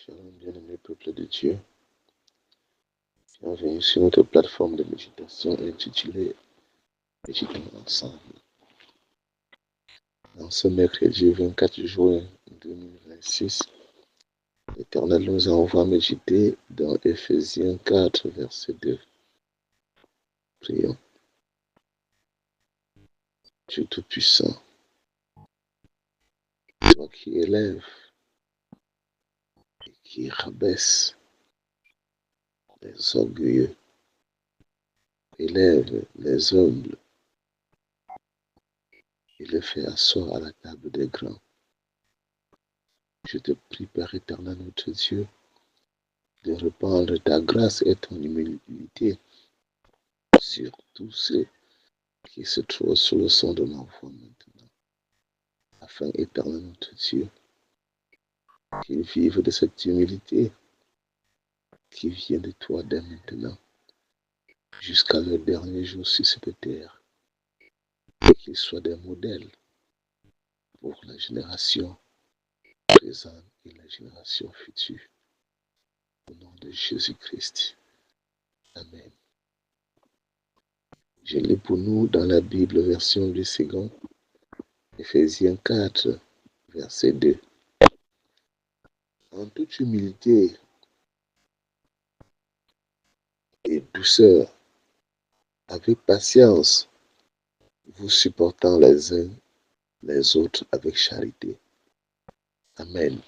Shalom, bien-aimé peuple de Dieu. Bienvenue sur notre plateforme de méditation intitulée Méditons ensemble. Dans ce mercredi 24 juin 2026, l'Éternel nous envoie méditer dans Éphésiens 4, verset 2. Prions. Dieu Tout-Puissant, toi qui élèves et qui rabaisse les orgueilleux, élève les humbles et les fait asseoir à la table des grands. Je te prie, Père éternel, notre Dieu, de répandre ta grâce et ton humilité sur tous ceux qui se trouvent sous le son de ma voix maintenant, afin, éternel notre Dieu, qu'ils vivent de cette humilité qui vient de toi dès maintenant, jusqu'à leur dernier jour sur cette terre, et qu'ils soient des modèles pour la génération présente et la génération future. Au nom de Jésus-Christ. Amen. Je lis pour nous dans la Bible version du second, Éphésiens 4, verset 2. En toute humilité et douceur, avec patience, vous supportant les uns les autres avec charité. Amen.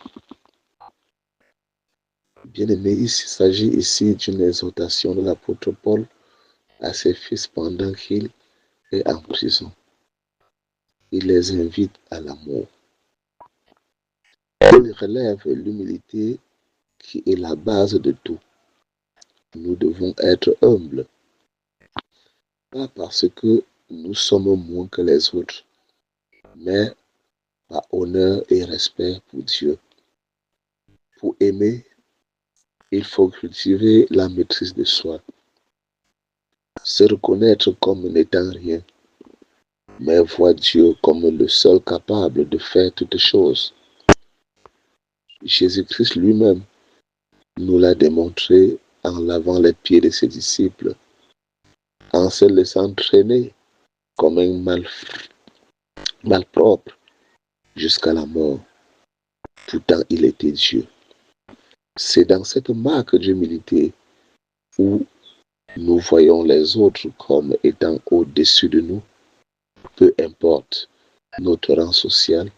Bien-aimés, il s'agit ici d'une exhortation de l'apôtre Paul à ses fils pendant qu'il est en prison. Il les invite à l'amour. Il relève l'humilité qui est la base de tout. Nous devons être humbles, pas parce que nous sommes moins que les autres, mais par honneur et respect pour Dieu. Pour aimer, il faut cultiver la maîtrise de soi, se reconnaître comme n'étant rien, mais voir Dieu comme le seul capable de faire toutes choses. Jésus-Christ lui-même nous l'a démontré en lavant les pieds de ses disciples, en se laissant traîner comme un malpropre jusqu'à la mort. Pourtant, il était Dieu. C'est dans cette marque d'humilité où nous voyons les autres comme étant au-dessus de nous, peu importe notre rang social,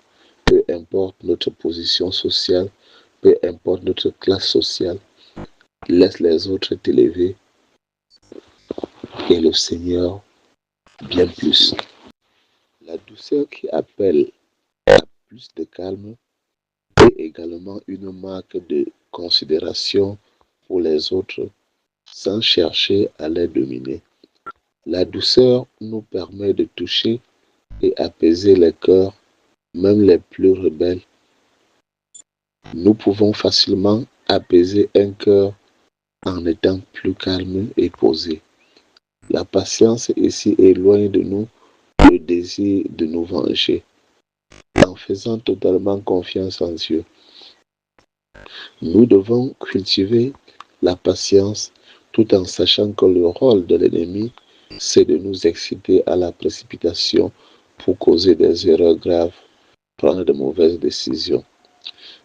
peu importe notre position sociale, peu importe notre classe sociale. Laisse les autres t'élever et le Seigneur bien plus. La douceur qui appelle à plus de calme est également une marque de considération pour les autres sans chercher à les dominer. La douceur nous permet de toucher et apaiser les cœurs, même les plus rebelles. Nous pouvons facilement apaiser un cœur en étant plus calme et posé. La patience ici éloigne de nous le désir de nous venger. En faisant totalement confiance en Dieu, nous devons cultiver la patience tout en sachant que le rôle de l'ennemi, c'est de nous exciter à la précipitation pour causer des erreurs graves, prendre de mauvaises décisions.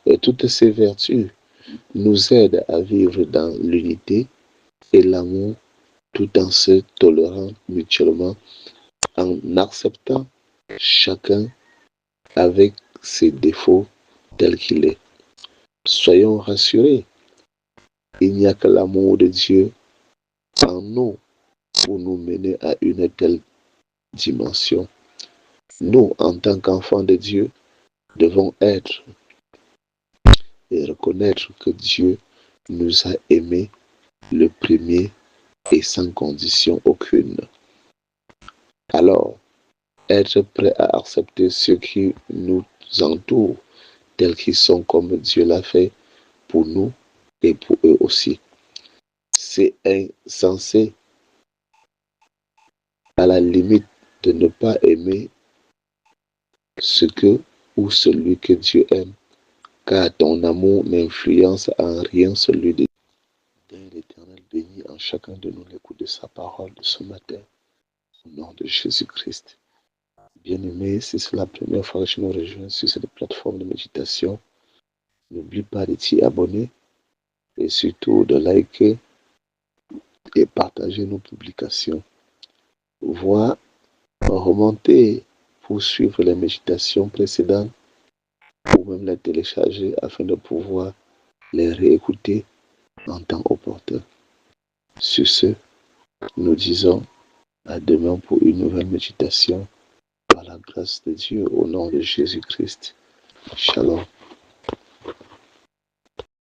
Et toutes ces vertus nous aident à vivre dans l'unité et l'amour tout en se tolérant mutuellement, en acceptant chacun avec ses défauts tels qu'il est. Soyons rassurés, il n'y a que l'amour de Dieu en nous pour nous mener à une telle dimension. Nous, en tant qu'enfants de Dieu, devons être et reconnaître que Dieu nous a aimés le premier et sans condition aucune. Alors, être prêt à accepter ceux qui nous entourent tels qu'ils sont comme Dieu l'a fait pour nous et pour eux aussi. C'est insensé à la limite de ne pas aimer ce que ou celui que Dieu aime car ton amour n'influence en rien celui de Dieu. L'Éternel bénit en chacun de nous l'écoute de sa parole de ce matin, au nom de Jésus-Christ. Bien-aimé, si c'est la première fois que je nous rejoins sur cette plateforme de méditation, n'oublie pas de t'y abonner et surtout de liker et partager nos publications. Vois, remonter pour suivre les méditations précédentes ou même les télécharger afin de pouvoir les réécouter en temps opportun. Sur ce, nous disons à demain pour une nouvelle méditation par la grâce de Dieu au nom de Jésus-Christ. Shalom.